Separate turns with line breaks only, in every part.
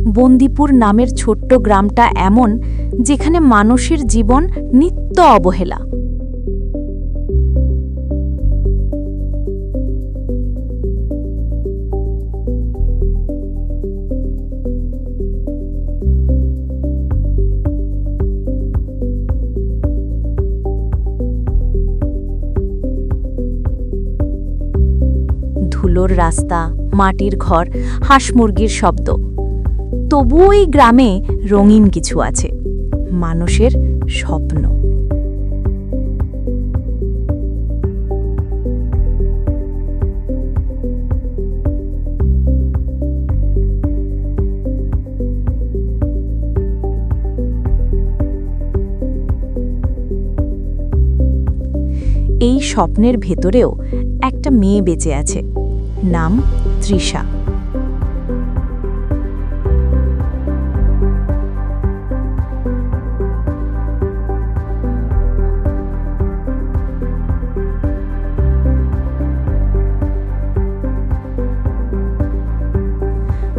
বন্দিপুর নামের ছোট্ট গ্রামটা এমন, যেখানে মানুষের জীবন নিত্য অবহেলা। ধুলোর রাস্তা, মাটির ঘর, হাঁস মুরগির শব্দ। তবুও এই গ্রামে রঙিন কিছু আছে, মানুষের স্বপ্ন। এই স্বপ্নের ভেতরেও একটা মেয়ে বেঁচে আছে, নাম তৃষা।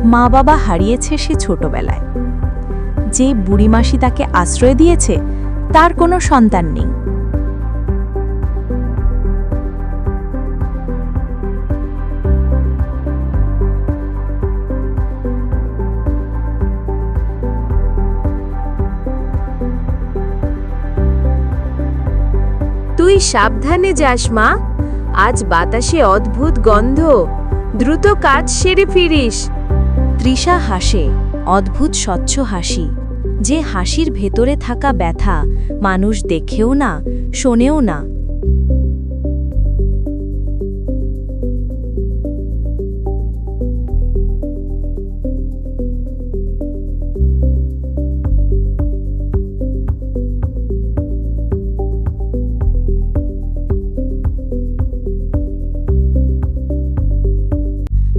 মা বাবা হারিয়েছে সে ছোটবেলায়। যে বুড়িমাসি তাকে আশ্রয় দিয়েছে, তার কোনো সন্তান নেই।
তুই সাবধানে যাস মা, আজ বাতাসে অদ্ভুত গন্ধ, দ্রুত কাজ সেরে ফিরিস।
তৃষা হাসে, অদ্ভুত স্বচ্ছ হাসি, যে হাসির ভেতরে থাকা ব্যথা মানুষ দেখেও না, শোনেও না।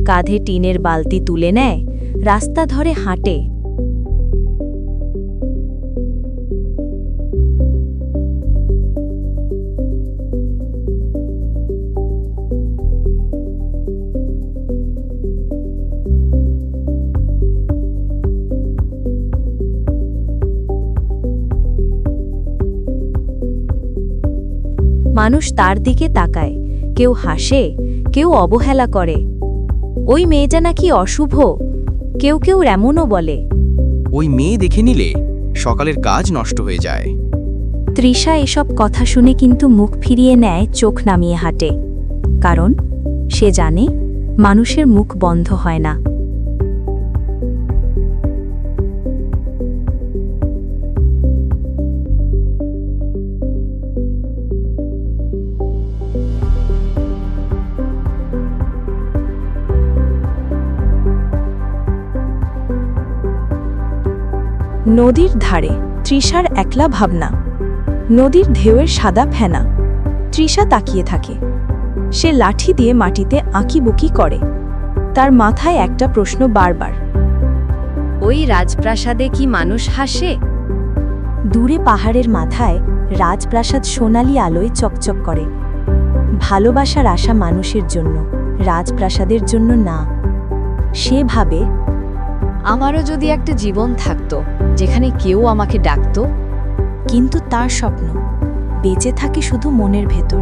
কাঁধে টিনের বালতি তুলে নেয়, রাস্তা ধরে হাঁটে। মানুষ তার দিকে তাকায়, কেউ হাসে, কেউ অবহেলা করে। ওই মেয়েটা নাকি অশুভ, কেউ কেউ এমনও বলে।
ওই মেয়ে দেখে নিলে সকালের কাজ নষ্ট হয়ে যায়।
তৃষা এসব কথা শুনে কিন্তু মুখ ফিরিয়ে নেয়, চোখ নামিয়ে হাঁটে। কারণ সে জানে মানুষের মুখ বন্ধ হয় না। নদীর ধারে তৃষার একলা ভাবনা। নদীর ঢেউয়ের সাদা ফেনা। তৃষা তাকিয়ে থাকে। সে লাঠি দিয়ে মাটিতে আঁকিবুকি করে। তার মাথায় একটা প্রশ্ন বারবার।
ওই রাজপ্রাসাদে কি মানুষ হাসে?
দূরে পাহাড়ের মাথায় রাজপ্রাসাদ সোনালি আলোয় চকচক করে। ভালোবাসার আশা মানুষের জন্য, রাজপ্রাসাদের জন্য না। সে ভাবে,
আমারও যদি একটা জীবন থাকতো যেখানে কেউ আমাকে ডাকতো।
কিন্তু তার স্বপ্ন বেঁচে থাকে শুধু মনের ভেতর।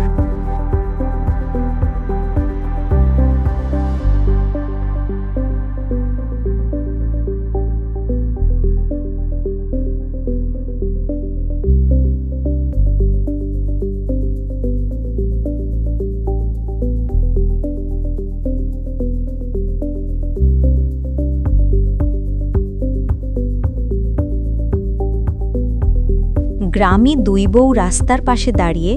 গ্রামে দুই বউ রাস্তার পাশে দাঁড়িয়ে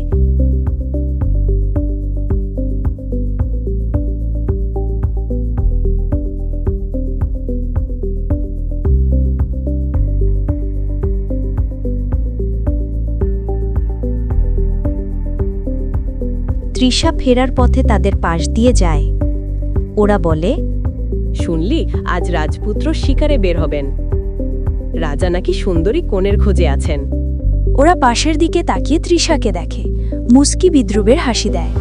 তৃষা ফেরার পথে তাদের পাশ দিয়ে যায়। ওরা বলে,
শুনলি আজ রাজপুত্র শিকারে বের হবেন। রাজা নাকি সুন্দরী কনের খোঁজে আছেন।
ওরা পাশের দিকে তাকিয়ে তৃষাকে দেখে, মুস্কি বিদ্রুপের হাসি দেয়।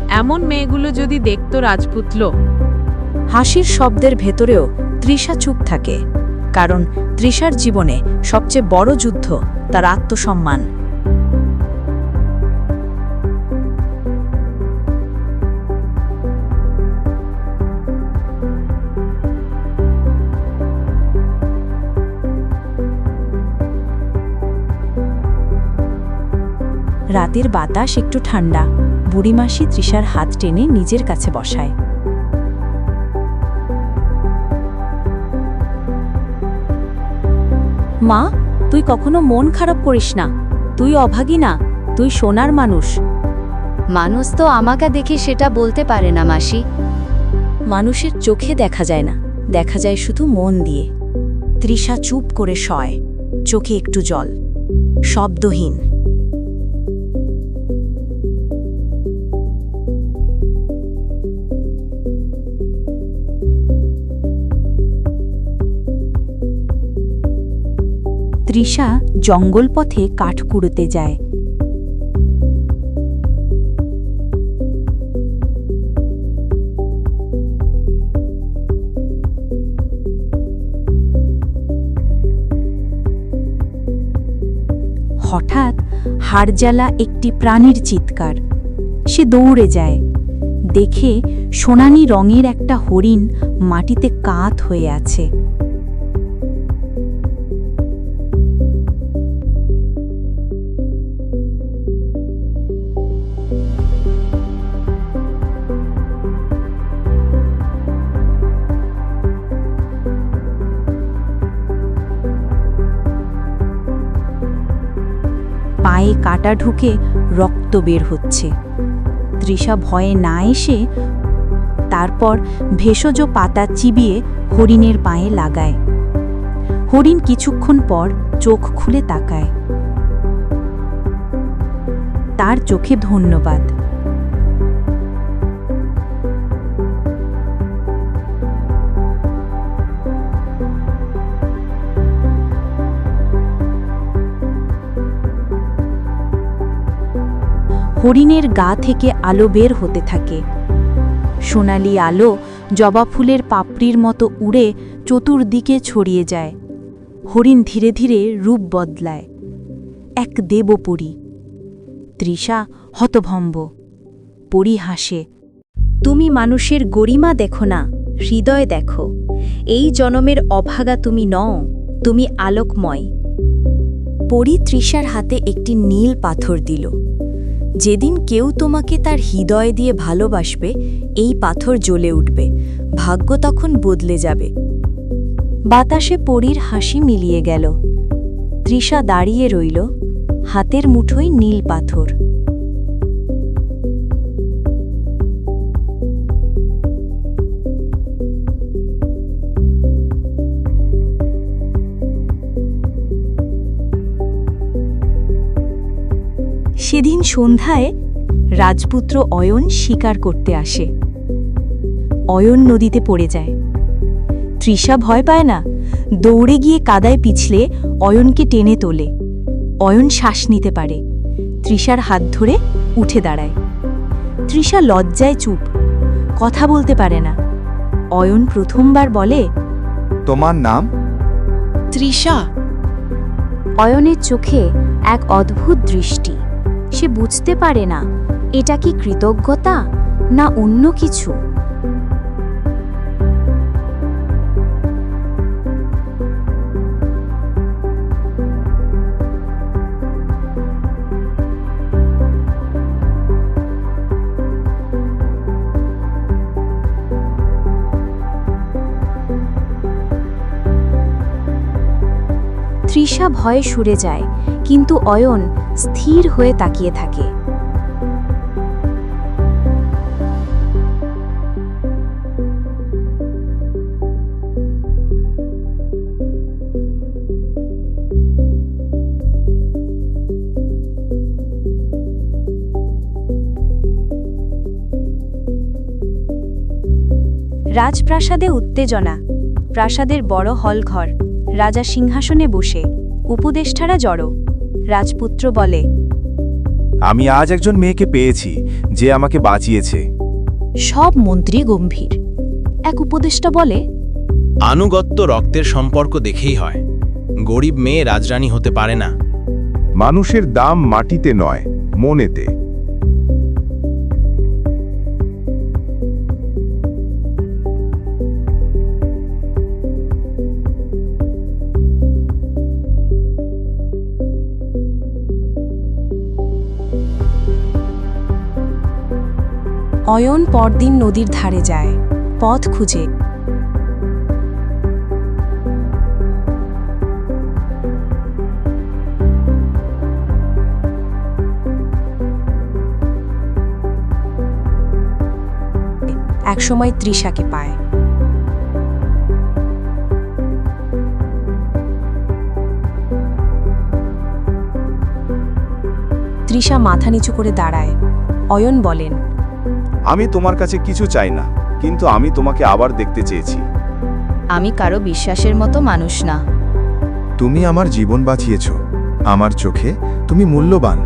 এমন মেয়েগুলো যদি দেখতো রাজপুত্র।
হাসির শব্দের ভেতরেও তৃষা চুপ থাকে, কারণ তৃষার জীবনে সবচেয়ে বড় যুদ্ধ তার আত্মসম্মান। রাতের বাতাস একটু ঠান্ডা। বুড়িমাসি তৃষার হাত টেনে নিজের কাছে বসায়। মা, তুই কখনো মন খারাপ করিস না। তুই অভাগী না, তুই সোনার মানুষ।
মানুষ তো আমাকে দেখে সেটা বলতে পারে না মাসি।
মানুষের চোখে দেখা যায় না, দেখা যায় শুধু মন দিয়ে। তৃষা চুপ করে শয়, চোখে একটু জল, শব্দহীন। তৃষা জঙ্গল পথে কাঠ কুড়োতে যায়। হঠাৎ হাড়জ্বালা একটি প্রাণীর চিৎকার। সে দৌড়ে যায়, দেখে সোনালি রঙের একটা হরিণ মাটিতে কাত হয়ে আছে। পায়ে কাটা ঢুকে রক্ত বের হচ্ছে। তৃষা ভয়ে না এসে তারপর ভেষজ পাতা চিবিয়ে হরিণের পায়ে লাগায়। হরিণ কিছুক্ষণ পর চোখ খুলে তাকায়। তার চোখে ধন্যবাদ। হরিণের গা থেকে আলো বের হতে থাকে। সোনালি আলো জবা ফুলের পাপড়ির মতো উড়ে চতুর্দিকে ছড়িয়ে যায়। হরিণ ধীরে ধীরে রূপ বদলায়, এক দেবপরী। তৃষা হতভম্ব। পরী হাসে। তুমি মানুষের গরিমা দেখো না, হৃদয় দেখো। এই জনমের অভাগা তুমি নও, তুমি আলোকময়। পরী তৃষার হাতে একটি নীল পাথর দিল। যেদিন কেউ তোমাকে তার হৃদয় দিয়ে ভালোবাসবে, এই পাথর জ্বলে উঠবে, ভাগ্য তখন বদলে যাবে। বাতাসে পরীর হাসি মিলিয়ে গেল। তৃষা দাঁড়িয়ে রইল, হাতের মুঠোয় নীল পাথর। সেদিন সন্ধ্যায় রাজপুত্র অয়ন শিকার করতে আসে। অয়ন নদীতে পড়ে যায়। তৃষা ভয় পায় না, দৌড়ে গিয়ে কাদায় পিছলে অয়নকে টেনে তোলে। অয়ন শ্বাস নিতে পারে। তৃষার হাত ধরে উঠে দাঁড়ায়। তৃষা লজ্জায় চুপ, কথা বলতে পারে না। অয়ন প্রথমবার বলে,
তোমার নাম?
তৃষা। অয়নের চোখে এক অদ্ভুত দৃষ্টি। সে বুঝতে পারে না এটা কি কৃতজ্ঞতা না অন্য কিছু। তৃষা ভয়ে সরে যায়, কিন্তু অয়ন স্থির হয়ে তাকিয়ে থাকে। রাজপ্রাসাদে উত্তেজনা। প্রাসাদের বড় হলঘর। রাজা সিংহাসনে বসে, উপদেষ্টারা জড়ো। রাজপুত্র বলে,
আমি আজ একজন মেয়েকে পেয়েছি যে আমাকে বাঁচিয়েছে।
সব মন্ত্রী গম্ভীর। এক উপদেষ্টা বলে,
আনুগত্য রক্তের সম্পর্ক দেখেই হয়। গরিব মেয়ে রাজরানী হতে পারে না।
মানুষের দাম মাটিতে নয়, মনেতে।
অয়ন পরদিন নদীর ধারে যায়, পথ খুঁজে। একসময় তৃষাকে পায়। তৃষা মাথা নিচু করে দাঁড়ায়। অয়ন বলেন,
আমি তোমার কাছে কিছু চাই না, কিন্তু আমি তোমাকে আবার দেখতে চেয়েছি।
আমি কারো বিশ্বাসের মতো মানুষ না।
তুমি আমার জীবন বাঁচিয়েছ, আমার চোখে তুমি মূল্যবান।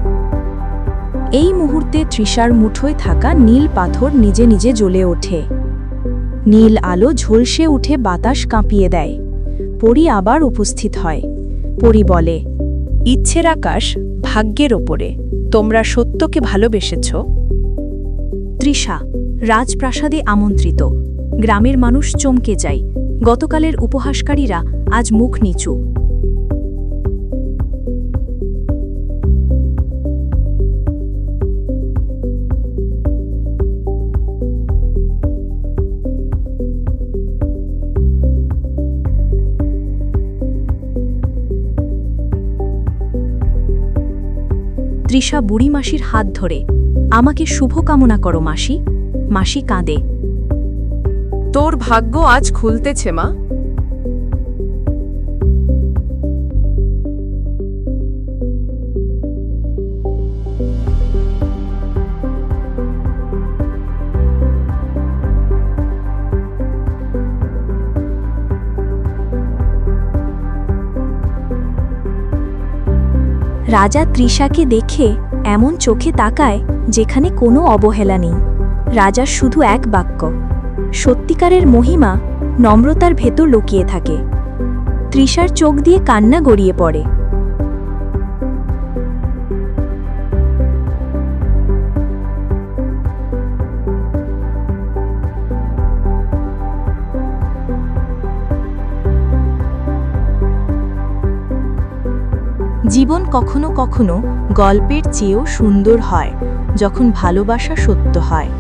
এই মুহূর্তে তৃষার মুঠোয় থাকা নীল পাথর নিজে নিজে জ্বলে ওঠে। নীল আলো ঝলসে উঠে বাতাস কাঁপিয়ে দেয়। পরী আবার উপস্থিত হয়। পরী বলে, ইচ্ছের আকাশ ভাগ্যের ওপরে, তোমরা সত্যকে ভালোবেসেছ। তৃষা রাজপ্রাসাদে আমন্ত্রিত। গ্রামের মানুষ চমকে যায়। গতকালের উপহাসকারীরা আজ মুখ নিচু। তৃষা বুড়ি মাসির হাত ধরে, আমাকে শুভ কামনা করো মাসি। মাসি কাঁদে।
তোর ভাগ্য আজ খুলতেছে মা।
রাজা তৃষাকে দেখে এমন চোখে তাকায় যেখানে কোনো অবহেলা নেই। রাজার শুধু এক বাক্য, সত্যিকারের মহিমা নম্রতার ভেতর লুকিয়ে থাকে। তৃষার চোখ দিয়ে কান্না গড়িয়ে পড়ে। জীবন কখনো কখনো গল্পের চেয়েও সুন্দর হয় যখন ভালোবাসা সত্য হয়।